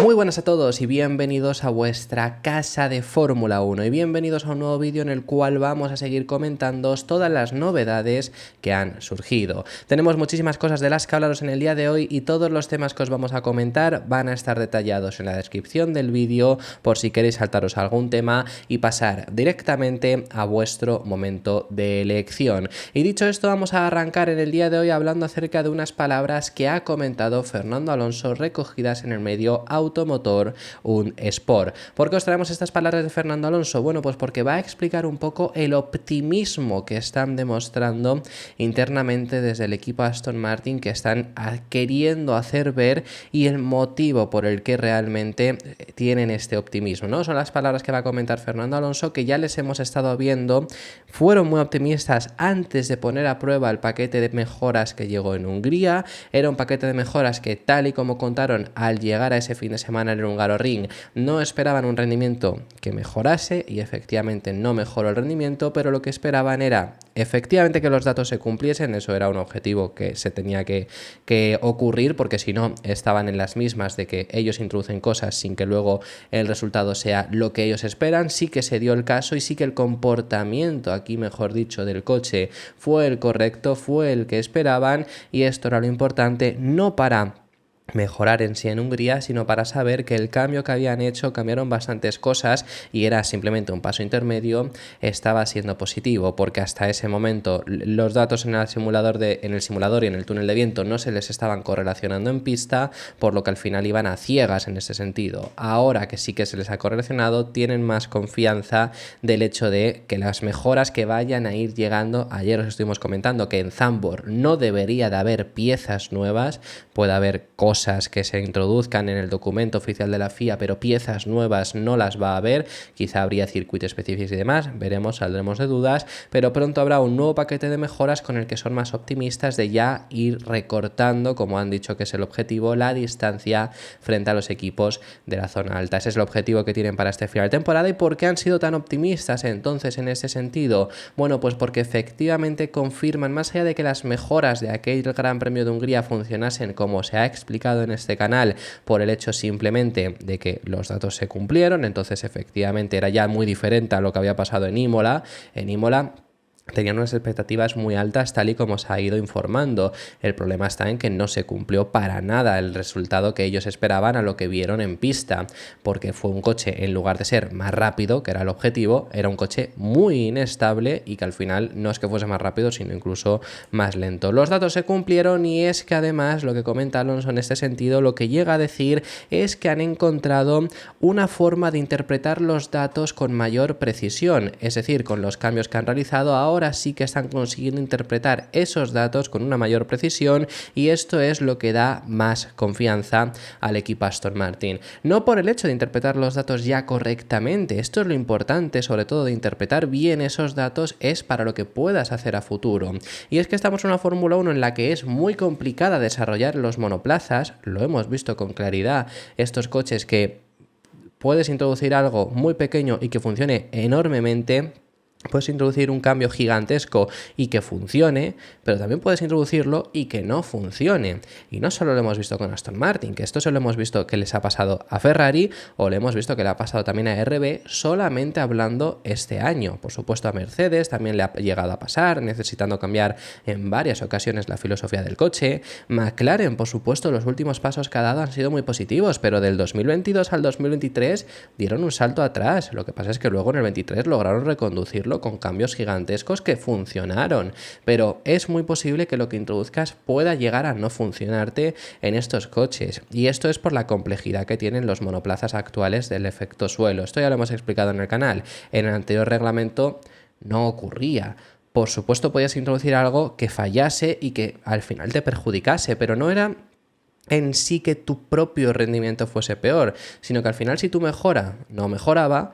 Muy buenas a todos y bienvenidos a vuestra casa de Fórmula 1 y bienvenidos a un nuevo vídeo en el cual vamos a seguir comentándoos todas las novedades que han surgido. Tenemos muchísimas cosas de las que hablaros en el día de hoy y todos los temas que os vamos a comentar van a estar detallados en la descripción del vídeo por si queréis saltaros algún tema y pasar directamente a vuestro momento de elección. Y dicho esto, vamos a arrancar en el día de hoy hablando acerca de unas palabras que ha comentado Fernando Alonso recogidas en el medio automotor un Sport. ¿Por qué os traemos estas palabras de Fernando Alonso? Bueno, pues porque va a explicar un poco el optimismo que están demostrando internamente desde el equipo Aston Martin, que están queriendo hacer ver, y el motivo por el que realmente tienen este optimismo, ¿no? Son las palabras que va a comentar Fernando Alonso, que ya les hemos estado viendo. Fueron muy optimistas antes de poner a prueba el paquete de mejoras que llegó en Hungría. Era un paquete de mejoras que, tal y como contaron al llegar a ese fin de semana en el Hungaroring, no esperaban un rendimiento que mejorase, y efectivamente no mejoró el rendimiento, pero lo que esperaban era efectivamente que los datos se cumpliesen. Eso era un objetivo que se tenía que ocurrir, porque si no estaban en las mismas de que ellos introducen cosas sin que luego el resultado sea lo que ellos esperan. Sí que se dio el caso y sí que el comportamiento, aquí mejor dicho, del coche fue el correcto, fue el que esperaban, y esto era lo importante, no para mejorar en sí en Hungría, sino para saber que el cambio que habían hecho, cambiaron bastantes cosas y era simplemente un paso intermedio, estaba siendo positivo, porque hasta ese momento los datos en el simulador y en el túnel de viento no se les estaban correlacionando en pista, por lo que al final iban a ciegas en ese sentido. Ahora que sí que se les ha correlacionado, tienen más confianza del hecho de que las mejoras que vayan a ir llegando. Ayer os estuvimos comentando que en Zandvoort no debería de haber piezas nuevas, puede haber cosas que se introduzcan en el documento oficial de la FIA, pero piezas nuevas no las va a haber. Quizá habría circuitos específicos y demás, veremos, saldremos de dudas, pero pronto habrá un nuevo paquete de mejoras con el que son más optimistas de ya ir recortando, como han dicho que es el objetivo, la distancia frente a los equipos de la zona alta. Ese es el objetivo que tienen para este final de temporada. ¿Y por qué han sido tan optimistas entonces en ese sentido? Bueno, pues porque efectivamente confirman, más allá de que las mejoras de aquel Gran Premio de Hungría funcionasen como se ha explicado en este canal, por el hecho simplemente de que los datos se cumplieron, entonces efectivamente era ya muy diferente a lo que había pasado en Imola. En Imola tenían unas expectativas muy altas, tal y como se ha ido informando. El problema está en que no se cumplió para nada el resultado que ellos esperaban a lo que vieron en pista, porque fue un coche, en lugar de ser más rápido, que era el objetivo, era un coche muy inestable y que al final no es que fuese más rápido, sino incluso más lento. Los datos se cumplieron, y es que además lo que comenta Alonso en este sentido, lo que llega a decir es que han encontrado una forma de interpretar los datos con mayor precisión, es decir, con los cambios que han realizado ahora sí que están consiguiendo interpretar esos datos con una mayor precisión, y esto es lo que da más confianza al equipo Aston Martin. No por el hecho de interpretar los datos ya correctamente, esto es lo importante, sobre todo de interpretar bien esos datos, es para lo que puedas hacer a futuro. Y es que estamos en una Fórmula 1 en la que es muy complicada desarrollar los monoplazas, lo hemos visto con claridad, estos coches que puedes introducir algo muy pequeño y que funcione enormemente. Puedes introducir un cambio gigantesco y que funcione, pero también puedes introducirlo y que no funcione. Y no solo lo hemos visto con Aston Martin, que esto se lo hemos visto que les ha pasado a Ferrari, o le hemos visto que le ha pasado también a RB, solamente hablando este año. Por supuesto a Mercedes también le ha llegado a pasar, necesitando cambiar en varias ocasiones la filosofía del coche. McLaren, por supuesto, los últimos pasos que ha dado han sido muy positivos, pero del 2022 al 2023 dieron un salto atrás. Lo que pasa es que luego en el 23 lograron reconducirlo con cambios gigantescos que funcionaron, pero es muy posible que lo que introduzcas pueda llegar a no funcionarte en estos coches, y esto es por la complejidad que tienen los monoplazas actuales del efecto suelo. Esto ya lo hemos explicado en el canal. En el anterior reglamento no ocurría. Por supuesto podías introducir algo que fallase y que al final te perjudicase, pero no era en sí que tu propio rendimiento fuese peor, sino que al final, si tu mejora no mejoraba,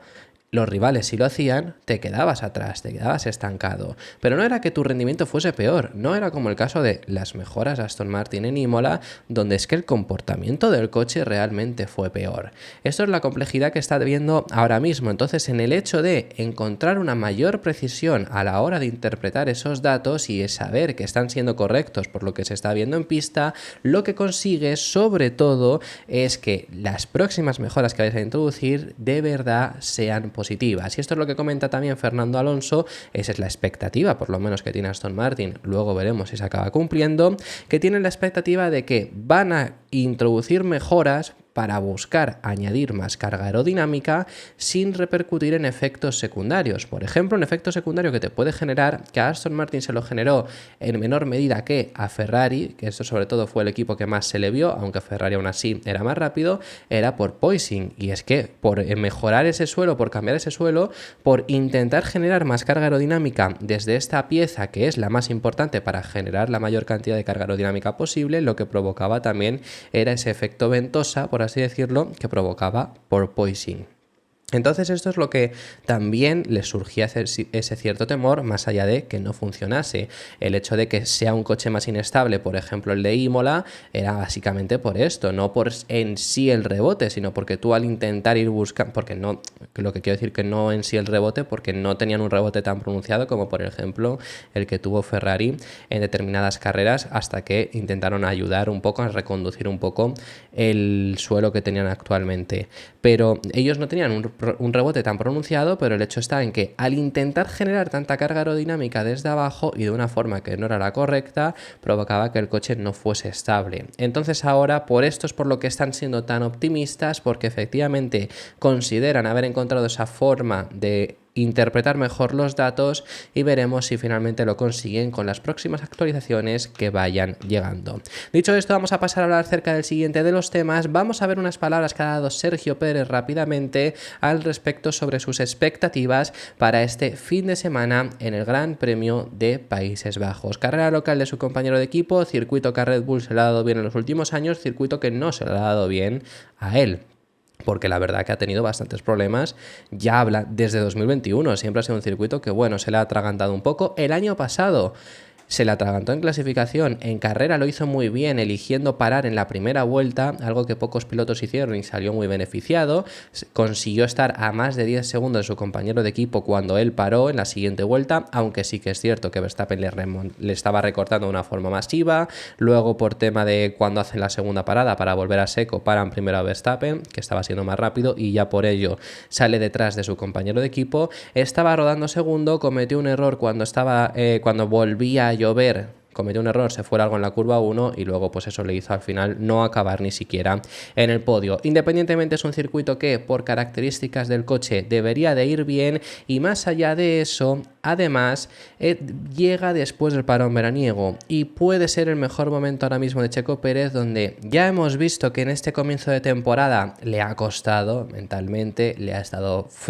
los rivales si lo hacían, te quedabas atrás, te quedabas estancado. Pero no era que tu rendimiento fuese peor, no era como el caso de las mejoras de Aston Martin en Imola, donde es que el comportamiento del coche realmente fue peor. Esto es la complejidad que está viendo ahora mismo. Entonces, en el hecho de encontrar una mayor precisión a la hora de interpretar esos datos y saber que están siendo correctos por lo que se está viendo en pista, lo que consigue sobre todo es que las próximas mejoras que vais a introducir de verdad sean positivas. Y esto es lo que comenta también Fernando Alonso, esa es la expectativa, por lo menos que tiene Aston Martin, luego veremos si se acaba cumpliendo, que tienen la expectativa de que van a introducir mejoras para buscar añadir más carga aerodinámica sin repercutir en efectos secundarios. Por ejemplo, un efecto secundario que te puede generar, que a Aston Martin se lo generó en menor medida que a Ferrari, que esto sobre todo fue el equipo que más se le vio, aunque Ferrari aún así era más rápido, era por poising. Y es que por mejorar ese suelo, por cambiar ese suelo, por intentar generar más carga aerodinámica desde esta pieza, que es la más importante para generar la mayor cantidad de carga aerodinámica posible, lo que provocaba también era ese efecto ventosa, por así decirlo, que provocaba porpoising. Entonces esto es lo que también les surgía ese cierto temor, más allá de que no funcionase. El hecho de que sea un coche más inestable, por ejemplo el de Imola, era básicamente por esto, no por en sí el rebote, sino porque tú al intentar ir buscando, porque no, lo que quiero decir que no en sí el rebote, porque no tenían un rebote tan pronunciado como por ejemplo el que tuvo Ferrari en determinadas carreras, hasta que intentaron ayudar un poco a reconducir un poco el suelo que tenían actualmente. Pero ellos no tenían un rebote tan pronunciado, pero el hecho está en que al intentar generar tanta carga aerodinámica desde abajo y de una forma que no era la correcta, provocaba que el coche no fuese estable. Entonces ahora por esto es por lo que están siendo tan optimistas, porque efectivamente consideran haber encontrado esa forma de interpretar mejor los datos y veremos si finalmente lo consiguen con las próximas actualizaciones que vayan llegando. Dicho esto, vamos a pasar a hablar acerca del siguiente de los temas. Vamos a ver unas palabras que ha dado Sergio Pérez rápidamente al respecto sobre sus expectativas para este fin de semana en el Gran Premio de Países Bajos. Carrera local de su compañero de equipo, circuito que a Red Bull se le ha dado bien en los últimos años, circuito que no se le ha dado bien a él, porque la verdad que ha tenido bastantes problemas, ya habla desde 2021, siempre ha sido un circuito que bueno, se le ha atragantado un poco. El año pasado se le atragantó en clasificación, en carrera lo hizo muy bien, eligiendo parar en la primera vuelta, algo que pocos pilotos hicieron y salió muy beneficiado. Consiguió estar a más de 10 segundos de su compañero de equipo cuando él paró en la siguiente vuelta, aunque sí que es cierto que Verstappen le estaba recortando de una forma masiva. Luego, por tema de cuando hacen la segunda parada para volver a seco, paran primero a Verstappen, que estaba siendo más rápido, y ya por ello sale detrás de su compañero de equipo. Estaba rodando segundo, cometió un error cuando volvía a llover, cometió un error, se fue algo en la curva 1 y luego pues eso le hizo al final no acabar ni siquiera en el podio. Independientemente es un circuito que por características del coche debería de ir bien, y más allá de eso, además llega después del parón veraniego y puede ser el mejor momento ahora mismo de Checo Pérez, donde ya hemos visto que en este comienzo de temporada le ha costado mentalmente,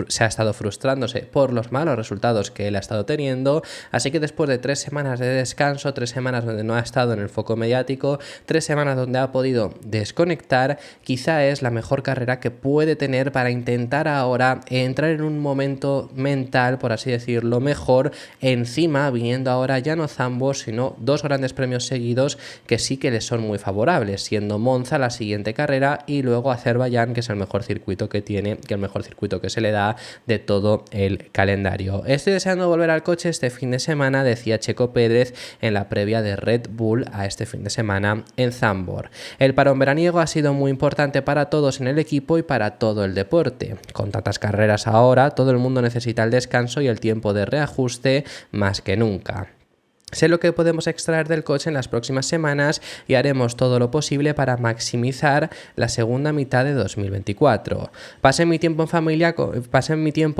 se ha estado frustrándose por los malos resultados que él ha estado teniendo, así que después de 3 semanas de descanso, 3 semanas donde no ha estado en el foco mediático, 3 semanas donde ha podido desconectar, quizá es la mejor carrera que puede tener para intentar ahora entrar en un momento mental, por así decirlo, mejor, encima viniendo ahora ya no Zandvoort, sino 2 grandes premios seguidos que sí que le son muy favorables, siendo Monza la siguiente carrera y luego Azerbaiyán, que es el mejor circuito que tiene, que el mejor circuito que se le da de todo el calendario. Estoy deseando volver al coche este fin de semana, decía Checo Pérez en la previa de Red Bull a este fin de semana en Zandvoort. El parón veraniego ha sido muy importante para todos en el equipo y para todo el deporte. Con tantas carreras ahora, todo el mundo necesita el descanso y el tiempo de reajuste más que nunca. Sé lo que podemos extraer del coche en las próximas semanas y haremos todo lo posible para maximizar la segunda mitad de 2024. Pasé mi tiempo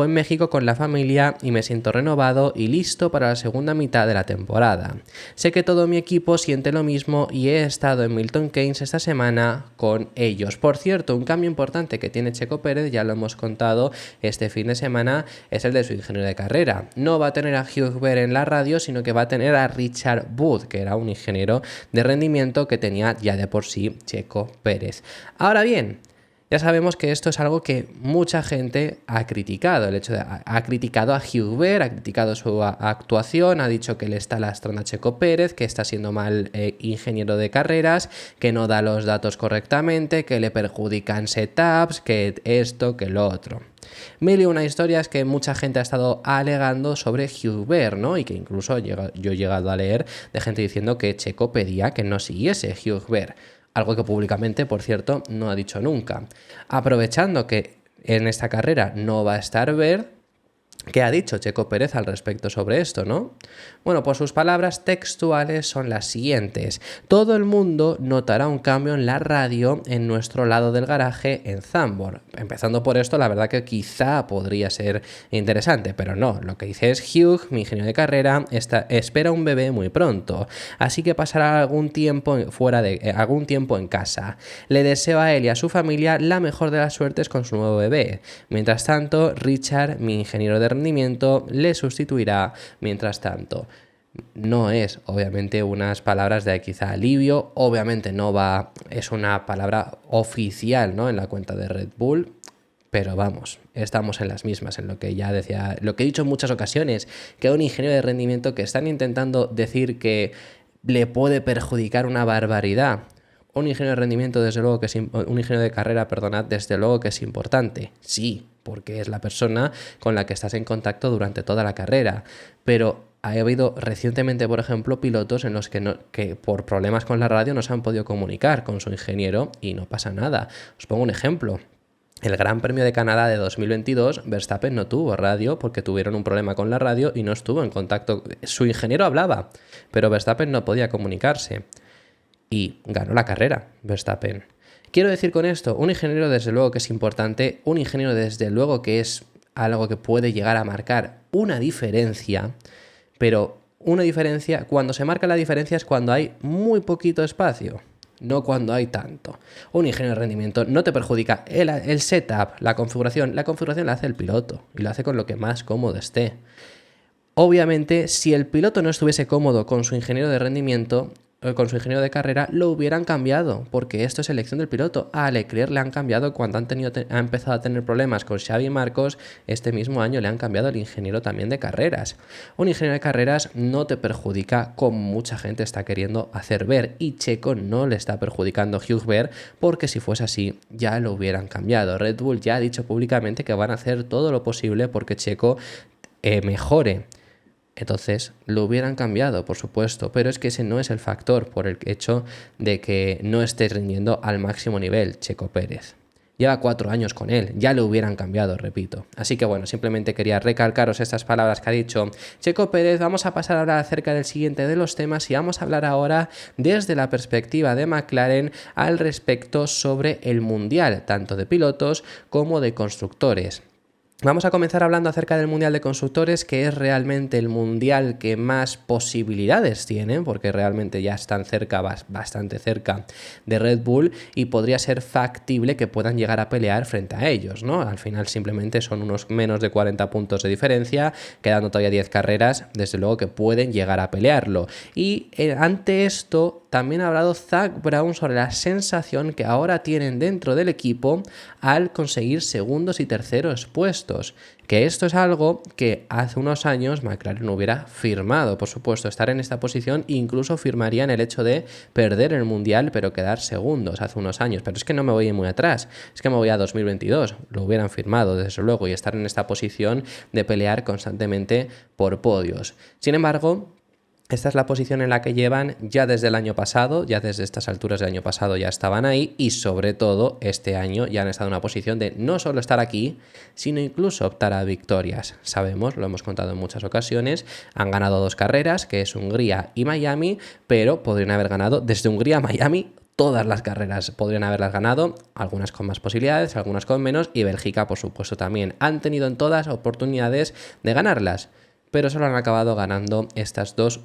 en México con la familia y me siento renovado y listo para la segunda mitad de la temporada. Sé que todo mi equipo siente lo mismo y he estado en Milton Keynes esta semana con ellos. Por cierto, un cambio importante que tiene Checo Pérez, ya lo hemos contado este fin de semana, es el de su ingeniero de carrera. No va a tener a Hugh Webber en la radio, sino que va a tener a Richard Wood, que era un ingeniero de rendimiento que tenía ya de por sí Checo Pérez. Ahora bien, Ya sabemos que esto es algo que mucha gente ha criticado, el hecho de ha criticado a Hubert, ha criticado su actuación, ha dicho que le está lastrando a Checo Pérez, que está siendo mal ingeniero de carreras, que no da los datos correctamente, que le perjudican setups, que esto, que lo otro. Mil y una historias que mucha gente ha estado alegando sobre Hubert, ¿no? Y que incluso yo he llegado a leer de gente diciendo que Checo pedía que no siguiese Hubert. Algo que públicamente, por cierto, no ha dicho nunca. Aprovechando que en esta carrera no va a estar Berg, ¿qué ha dicho Checo Pérez al respecto sobre esto, no? Bueno, pues sus palabras textuales son las siguientes. Todo el mundo notará un cambio en la radio en nuestro lado del garaje en Zandvoort. Empezando por esto, la verdad que quizá podría ser interesante, pero no. Lo que dice es Hugh, mi ingeniero de carrera, espera un bebé muy pronto, así que pasará algún tiempo en casa. Le deseo a él y a su familia la mejor de las suertes con su nuevo bebé. Mientras tanto, Richard, mi ingeniero de rendimiento, le sustituirá mientras tanto. No es, obviamente, unas palabras de quizá alivio, obviamente no va, es una palabra oficial, ¿no?, en la cuenta de Red Bull, pero vamos, estamos en las mismas, en lo que ya decía, lo que he dicho en muchas ocasiones, que un ingeniero de rendimiento que están intentando decir que le puede perjudicar una barbaridad. Un ingeniero de rendimiento, desde luego que es un ingeniero de carrera, perdonad, desde luego que es importante, sí, porque es la persona con la que estás en contacto durante toda la carrera, pero ha habido recientemente, por ejemplo, pilotos en los que por problemas con la radio no se han podido comunicar con su ingeniero y no pasa nada. Os pongo un ejemplo. El Gran Premio de Canadá de 2022, Verstappen no tuvo radio porque tuvieron un problema con la radio y no estuvo en contacto. Su ingeniero hablaba, pero Verstappen no podía comunicarse. Y ganó la carrera, Verstappen. Quiero decir con esto, un ingeniero desde luego que es importante, un ingeniero desde luego que es algo que puede llegar a marcar una diferencia, pero una diferencia, cuando se marca la diferencia es cuando hay muy poquito espacio, no cuando hay tanto. Un ingeniero de rendimiento no te perjudica el setup, la configuración la hace el piloto y lo hace con lo que más cómodo esté. Obviamente, si el piloto no estuviese cómodo con su ingeniero de rendimiento, con su ingeniero de carrera, lo hubieran cambiado, porque esto es elección del piloto. A Leclerc le han cambiado cuando ha empezado a tener problemas con Xavi y Marcos. Este mismo año le han cambiado el ingeniero también de carreras. Un ingeniero de carreras no te perjudica como mucha gente está queriendo hacer ver, y Checo no le está perjudicando a Hubert, porque si fuese así ya lo hubieran cambiado. Red Bull ya ha dicho públicamente que van a hacer todo lo posible porque Checo mejore. Entonces lo hubieran cambiado, por supuesto, pero es que ese no es el factor por el hecho de que no esté rindiendo al máximo nivel Checo Pérez. Lleva 4 años con él, ya lo hubieran cambiado, repito. Así que bueno, simplemente quería recalcaros estas palabras que ha dicho Checo Pérez. Vamos a pasar ahora acerca del siguiente de los temas y vamos a hablar ahora desde la perspectiva de McLaren al respecto sobre el Mundial, tanto de pilotos como de constructores. Vamos a comenzar hablando acerca del Mundial de Constructores, que es realmente el Mundial que más posibilidades tiene, porque realmente ya están cerca, bastante cerca de Red Bull, y podría ser factible que puedan llegar a pelear frente a ellos, ¿no? Al final simplemente son unos menos de 40 puntos de diferencia, quedando todavía 10 carreras, desde luego que pueden llegar a pelearlo. Y ante esto también ha hablado Zak Brown sobre la sensación que ahora tienen dentro del equipo al conseguir segundos y terceros puestos, que esto es algo que hace unos años McLaren no hubiera firmado. Por supuesto, estar en esta posición incluso firmarían el hecho de perder el Mundial pero quedar segundos hace unos años, pero es que no me voy muy atrás, es que me voy a 2022, lo hubieran firmado desde luego, y estar en esta posición de pelear constantemente por podios. Sin embargo, esta es la posición en la que llevan ya desde el año pasado, ya desde estas alturas del año pasado ya estaban ahí, y sobre todo este año ya han estado en una posición de no solo estar aquí, sino incluso optar a victorias. Sabemos, lo hemos contado en muchas ocasiones, han ganado 2 carreras, que es Hungría y Miami, pero podrían haber ganado desde Hungría a Miami todas las carreras, podrían haberlas ganado, algunas con más posibilidades, algunas con menos, y Bélgica, por supuesto, también. Han tenido en todas oportunidades de ganarlas, pero solo han acabado ganando esas dos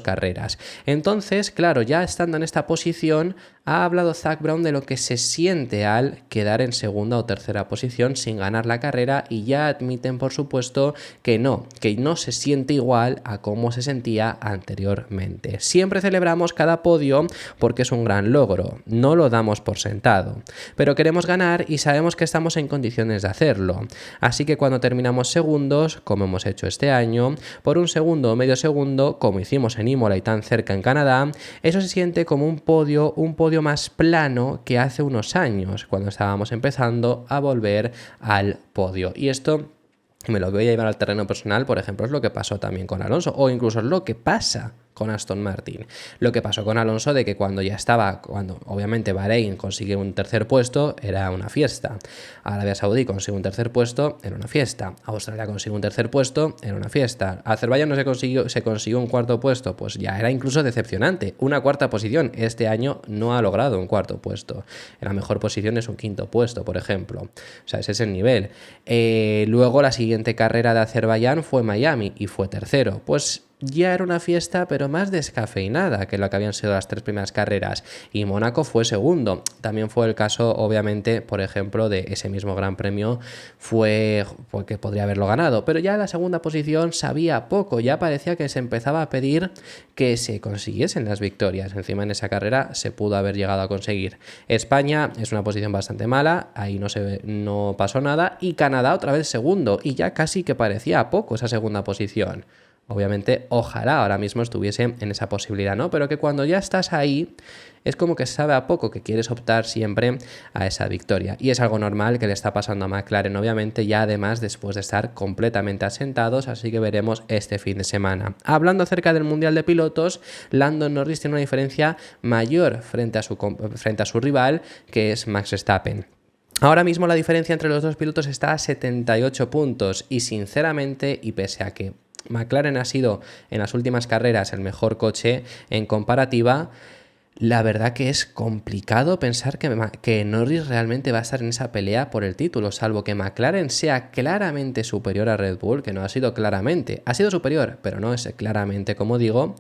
carreras. Entonces, claro, ya estando en esta posición, ha hablado Zak Brown de lo que se siente al quedar en segunda o tercera posición sin ganar la carrera, y ya admiten, por supuesto, que no se siente igual a cómo se sentía anteriormente. Siempre celebramos cada podio porque es un gran logro, no lo damos por sentado, pero queremos ganar y sabemos que estamos en condiciones de hacerlo. Así que cuando terminamos segundos, como hemos hecho este año, por un segundo o medio segundo, como hicimos en Imola y tan cerca en Canadá, eso se siente como un podio más plano que hace unos años, cuando estábamos empezando a volver al podio. Y esto me lo voy a llevar al terreno personal, por ejemplo, es lo que pasó también con Alonso, o incluso es lo que pasa con Aston Martin. Lo que pasó con Alonso de que cuando obviamente Bahrein consiguió un tercer puesto, era una fiesta. Arabia Saudí consiguió un tercer puesto, era una fiesta. Australia consiguió un tercer puesto, era una fiesta. Azerbaiyán no se consiguió un cuarto puesto, pues ya era incluso decepcionante. Una cuarta posición. Este año no ha logrado un cuarto puesto. La mejor posición es un quinto puesto, por ejemplo. O sea, ese es el nivel. Luego la siguiente carrera de Azerbaiyán fue Miami y fue tercero. Pues ya era una fiesta, pero más descafeinada que lo que habían sido las tres primeras carreras, y Mónaco fue segundo. También fue el caso, obviamente, por ejemplo, de ese mismo Gran Premio, fue que podría haberlo ganado, pero ya en la segunda posición sabía poco, ya parecía que se empezaba a pedir que se consiguiesen las victorias. Encima en esa carrera se pudo haber llegado a conseguir. España es una posición bastante mala, ahí no pasó nada, y Canadá otra vez segundo, y ya casi que parecía poco esa segunda posición. Obviamente, ojalá ahora mismo estuviese en esa posibilidad, ¿no? Pero que cuando ya estás ahí, es como que sabe a poco, que quieres optar siempre a esa victoria. Y es algo normal que le está pasando a McLaren, obviamente, ya además después de estar completamente asentados, así que veremos este fin de semana. Hablando acerca del Mundial de Pilotos, Lando Norris tiene una diferencia mayor frente a su rival, que es Max Verstappen. Ahora mismo la diferencia entre los dos pilotos está a 78 puntos y sinceramente, y pese a que McLaren ha sido en las últimas carreras el mejor coche en comparativa, la verdad que es complicado pensar que Norris realmente va a estar en esa pelea por el título, salvo que McLaren sea claramente superior a Red Bull, que no ha sido claramente, ha sido superior, pero no es claramente, como digo.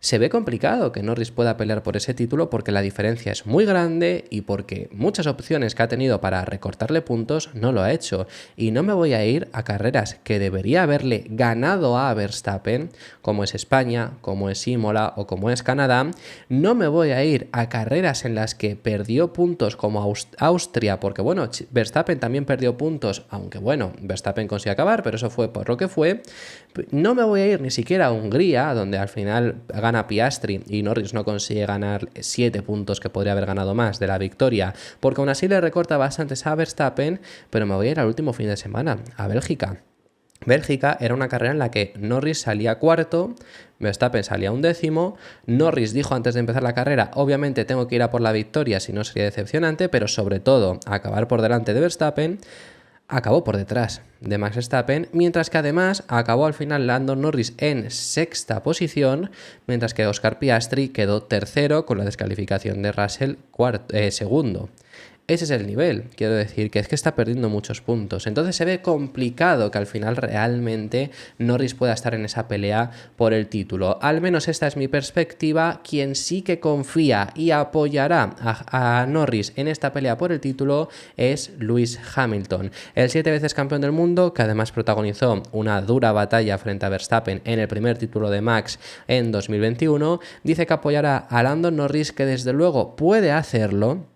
Se ve complicado que Norris pueda pelear por ese título porque la diferencia es muy grande y porque muchas opciones que ha tenido para recortarle puntos no lo ha hecho. Y no me voy a ir a carreras que debería haberle ganado a Verstappen, como es España, como es Imola o como es Canadá. No me voy a ir a carreras en las que perdió puntos como Austria, porque bueno, Verstappen también perdió puntos, aunque bueno, Verstappen consiguió acabar, pero eso fue por lo que fue. No me voy a ir ni siquiera a Hungría, donde al final gana Piastri y Norris no consigue ganar 7 puntos que podría haber ganado más de la victoria, porque aún así le recorta bastantes a Verstappen, pero me voy a ir al último fin de semana, a Bélgica. Bélgica era una carrera en la que Norris salía cuarto, Verstappen salía undécimo. Norris dijo antes de empezar la carrera, obviamente tengo que ir a por la victoria, si no sería decepcionante, pero sobre todo acabar por delante de Verstappen. Acabó por detrás de Max Verstappen, mientras que además acabó al final Lando Norris en sexta posición, mientras que Oscar Piastri quedó tercero con la descalificación de Russell segundo. Ese es el nivel, quiero decir, que es que está perdiendo muchos puntos. Entonces se ve complicado que al final realmente Norris pueda estar en esa pelea por el título. Al menos esta es mi perspectiva. Quien sí que confía y apoyará a Norris en esta pelea por el título es Lewis Hamilton, el 7 veces campeón del mundo, que además protagonizó una dura batalla frente a Verstappen en el primer título de Max en 2021. Dice que apoyará a Lando Norris, que desde luego puede hacerlo.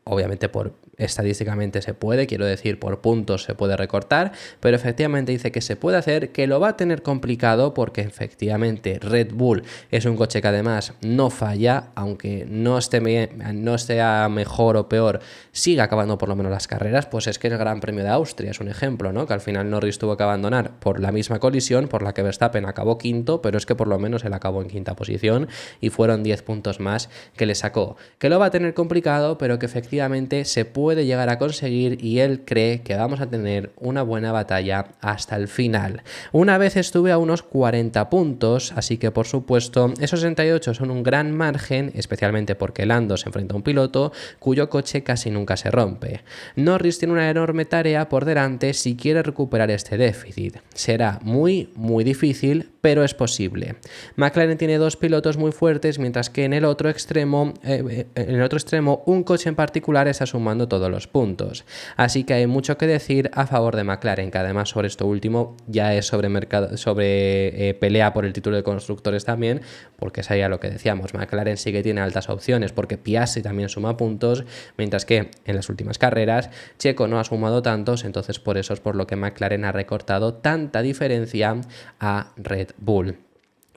Obviamente estadísticamente se puede, quiero decir, por puntos se puede recortar, pero efectivamente dice que se puede hacer, que lo va a tener complicado porque efectivamente Red Bull es un coche que además no falla, aunque no esté mejor o peor, sigue acabando por lo menos las carreras. Pues es que el Gran Premio de Austria es un ejemplo, ¿no? Que al final Norris tuvo que abandonar por la misma colisión por la que Verstappen acabó quinto, pero es que por lo menos él acabó en quinta posición y fueron 10 puntos más que le sacó. Que lo va a tener complicado, pero que efectivamente se puede puede llegar a conseguir y él cree que vamos a tener una buena batalla hasta el final. Una vez estuve a unos 40 puntos, así que por supuesto esos 68 son un gran margen, especialmente porque Lando se enfrenta a un piloto cuyo coche casi nunca se rompe. Norris tiene una enorme tarea por delante si quiere recuperar este déficit. Será muy difícil, pero es posible. McLaren tiene dos pilotos muy fuertes, mientras que en el otro extremo un coche en particular está sumando todos los puntos. Así que hay mucho que decir a favor de McLaren, que además sobre esto último ya es sobre pelea por el título de constructores también, porque es ahí a lo que decíamos, McLaren sí que tiene altas opciones porque Piastri también suma puntos, mientras que en las últimas carreras Checo no ha sumado tantos, entonces por eso es por lo que McLaren ha recortado tanta diferencia a Red Bull.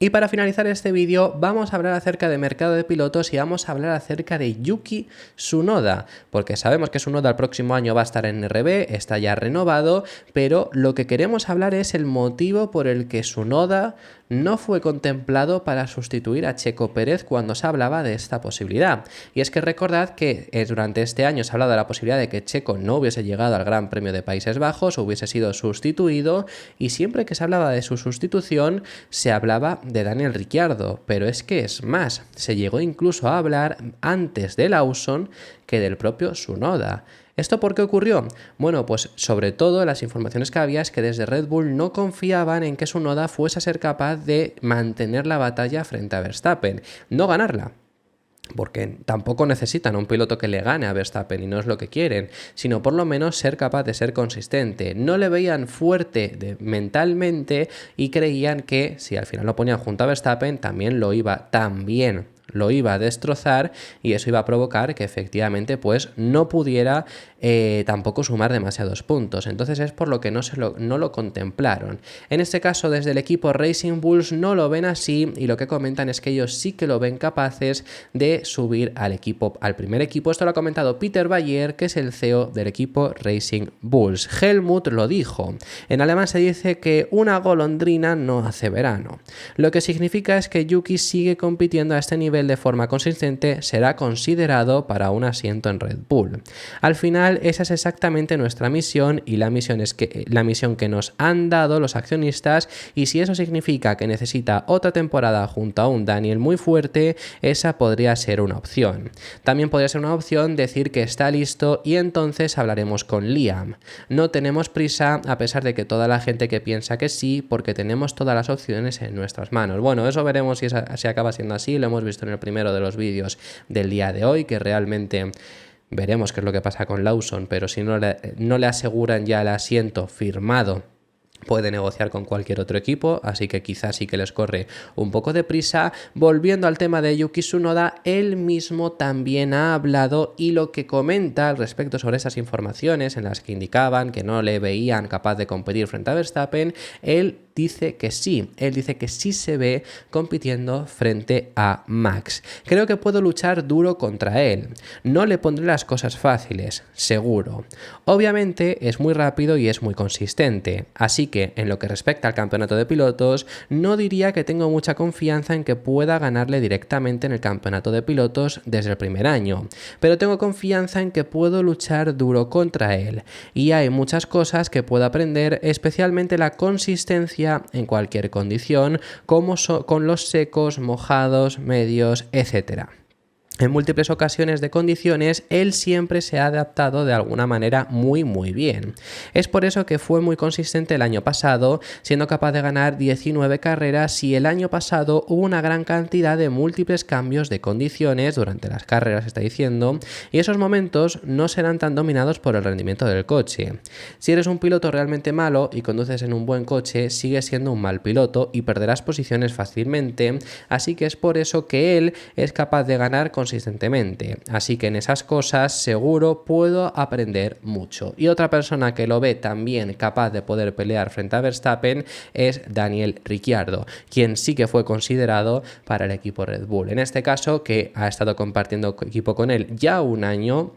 Y para finalizar este vídeo vamos a hablar acerca de mercado de pilotos y vamos a hablar acerca de Yuki Tsunoda, porque sabemos que Tsunoda el próximo año va a estar en RB, está ya renovado, pero lo que queremos hablar es el motivo por el que Tsunoda no fue contemplado para sustituir a Checo Pérez cuando se hablaba de esta posibilidad. Y es que recordad que durante este año se ha hablado de la posibilidad de que Checo no hubiese llegado al Gran Premio de Países Bajos, hubiese sido sustituido, y siempre que se hablaba de su sustitución se hablaba de Daniel Ricciardo, pero es que es más, se llegó incluso a hablar antes de Lawson que del propio Tsunoda. ¿Esto por qué ocurrió? Bueno, pues sobre todo las informaciones que había es que desde Red Bull no confiaban en que Tsunoda fuese a ser capaz de mantener la batalla frente a Verstappen, no ganarla. Porque tampoco necesitan a un piloto que le gane a Verstappen y no es lo que quieren, sino por lo menos ser capaz de ser consistente. No le veían fuerte mentalmente y creían que si al final lo ponían junto a Verstappen también lo iba a destrozar y eso iba a provocar que efectivamente pues no pudiera tampoco sumar demasiados puntos. Entonces es por lo que no lo contemplaron. En este caso desde el equipo Racing Bulls no lo ven así y lo que comentan es que ellos sí que lo ven capaces de subir al primer equipo. Esto lo ha comentado Peter Bayer, que es el CEO del equipo Racing Bulls. Helmut lo dijo. En alemán se dice que una golondrina no hace verano. Lo que significa es que Yuki sigue compitiendo a este nivel de forma consistente, será considerado para un asiento en Red Bull. Al final esa es exactamente nuestra misión y la misión que nos han dado los accionistas, y si eso significa que necesita otra temporada junto a un Daniel muy fuerte, esa podría ser una opción. También podría ser una opción decir que está listo y entonces hablaremos con Liam. No tenemos prisa a pesar de que toda la gente que piensa que sí, porque tenemos todas las opciones en nuestras manos. Bueno, eso veremos si acaba siendo así, lo hemos visto en el primero de los vídeos del día de hoy, que realmente veremos qué es lo que pasa con Lawson, pero si no le aseguran ya el asiento firmado, puede negociar con cualquier otro equipo, así que quizás sí que les corre un poco de prisa. Volviendo al tema de Yuki Tsunoda, él mismo también ha hablado y lo que comenta al respecto sobre esas informaciones en las que indicaban que no le veían capaz de competir frente a Verstappen, él dice que sí se ve compitiendo frente a Max. Creo que puedo luchar duro contra él. No le pondré las cosas fáciles, seguro. Obviamente es muy rápido y es muy consistente, así que en lo que respecta al campeonato de pilotos, no diría que tengo mucha confianza en que pueda ganarle directamente en el campeonato de pilotos desde el primer año, pero tengo confianza en que puedo luchar duro contra él, y hay muchas cosas que puedo aprender, especialmente la consistencia en cualquier condición, como con los secos, mojados, medios, etc. En múltiples ocasiones de condiciones, él siempre se ha adaptado de alguna manera muy bien. Es por eso que fue muy consistente el año pasado, siendo capaz de ganar 19 carreras, y el año pasado hubo una gran cantidad de múltiples cambios de condiciones durante las carreras, está diciendo, y esos momentos no serán tan dominados por el rendimiento del coche. Si eres un piloto realmente malo y conduces en un buen coche, sigues siendo un mal piloto y perderás posiciones fácilmente, así que es por eso que él es capaz de ganar consistentemente. Así que en esas cosas seguro puedo aprender mucho. Y otra persona que lo ve también capaz de poder pelear frente a Verstappen es Daniel Ricciardo, quien sí que fue considerado para el equipo Red Bull. En este caso, que ha estado compartiendo equipo con él ya un año,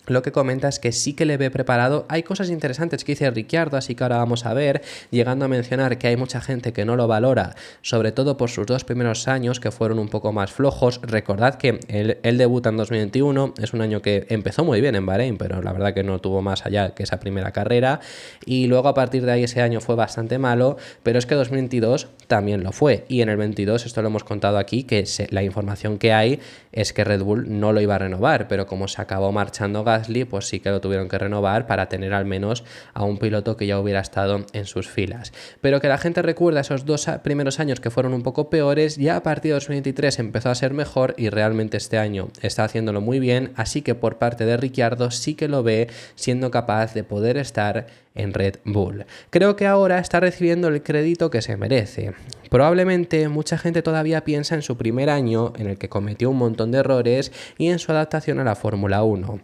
lo que comenta es que sí que le ve preparado. Hay cosas interesantes que dice Ricciardo, así que ahora vamos a ver, llegando a mencionar que hay mucha gente que no lo valora, sobre todo por sus 2 primeros años que fueron un poco más flojos. Recordad que él debuta en 2021, es un año que empezó muy bien en Bahrein, pero la verdad que no tuvo más allá que esa primera carrera, y luego a partir de ahí ese año fue bastante malo, pero es que 2022 también lo fue, y en el 22, esto lo hemos contado aquí, que la información que hay es que Red Bull no lo iba a renovar, pero como se acabó marchando Gasly, pues sí que lo tuvieron que renovar para tener al menos a un piloto que ya hubiera estado en sus filas. Pero que la gente recuerda esos 2 primeros años que fueron un poco peores, ya a partir de 2023 empezó a ser mejor y realmente este año está haciéndolo muy bien, así que por parte de Ricciardo sí que lo ve siendo capaz de poder estar en Red Bull. Creo que ahora está recibiendo el crédito que se merece. Probablemente mucha gente todavía piensa en su primer año, en el que cometió un montón de errores, y en su adaptación a la Fórmula 1.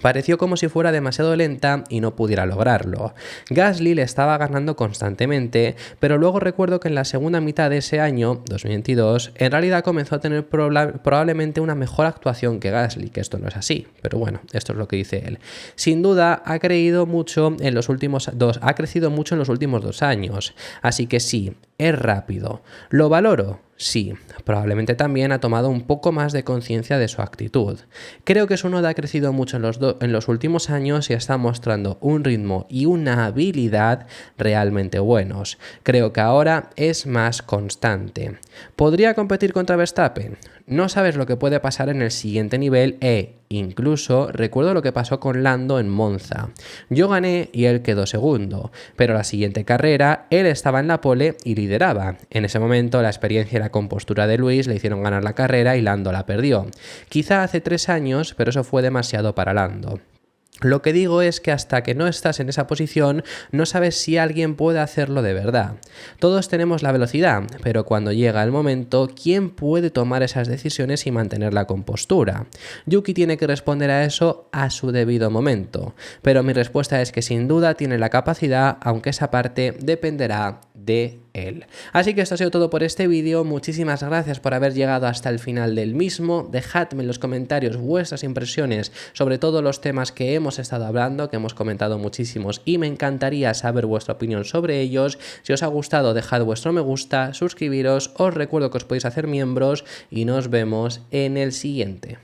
Pareció como si fuera demasiado lenta y no pudiera lograrlo. Gasly le estaba ganando constantemente, pero luego recuerdo que en la segunda mitad de ese año, 2022, en realidad comenzó a tener probablemente una mejor actuación que Gasly, que esto no es así, pero bueno, esto es lo que dice él. Sin duda, ha crecido mucho en los últimos 2 años, así que sí, es rápido. ¿Lo valoro? Sí, probablemente también ha tomado un poco más de conciencia de su actitud. Creo que su Tsunoda ha crecido mucho en los últimos años y está mostrando un ritmo y una habilidad realmente buenos. Creo que ahora es más constante. ¿Podría competir contra Verstappen? No sabes lo que puede pasar en el siguiente nivel incluso recuerdo lo que pasó con Lando en Monza. Yo gané y él quedó segundo, pero la siguiente carrera él estaba en la pole y lideraba. En ese momento la experiencia y la compostura de Luis le hicieron ganar la carrera y Lando la perdió. Quizá hace 3 años, pero eso fue demasiado para Lando. Lo que digo es que hasta que no estás en esa posición, no sabes si alguien puede hacerlo de verdad. Todos tenemos la velocidad, pero cuando llega el momento, ¿quién puede tomar esas decisiones y mantener la compostura? Yuki tiene que responder a eso a su debido momento, pero mi respuesta es que sin duda tiene la capacidad, aunque esa parte dependerá de él. Así que esto ha sido todo por este vídeo. Muchísimas gracias por haber llegado hasta el final del mismo. Dejadme en los comentarios vuestras impresiones sobre todos los temas que hemos estado hablando, que hemos comentado muchísimos, y me encantaría saber vuestra opinión sobre ellos. Si os ha gustado, dejad vuestro me gusta, suscribiros, os recuerdo que os podéis hacer miembros y nos vemos en el siguiente.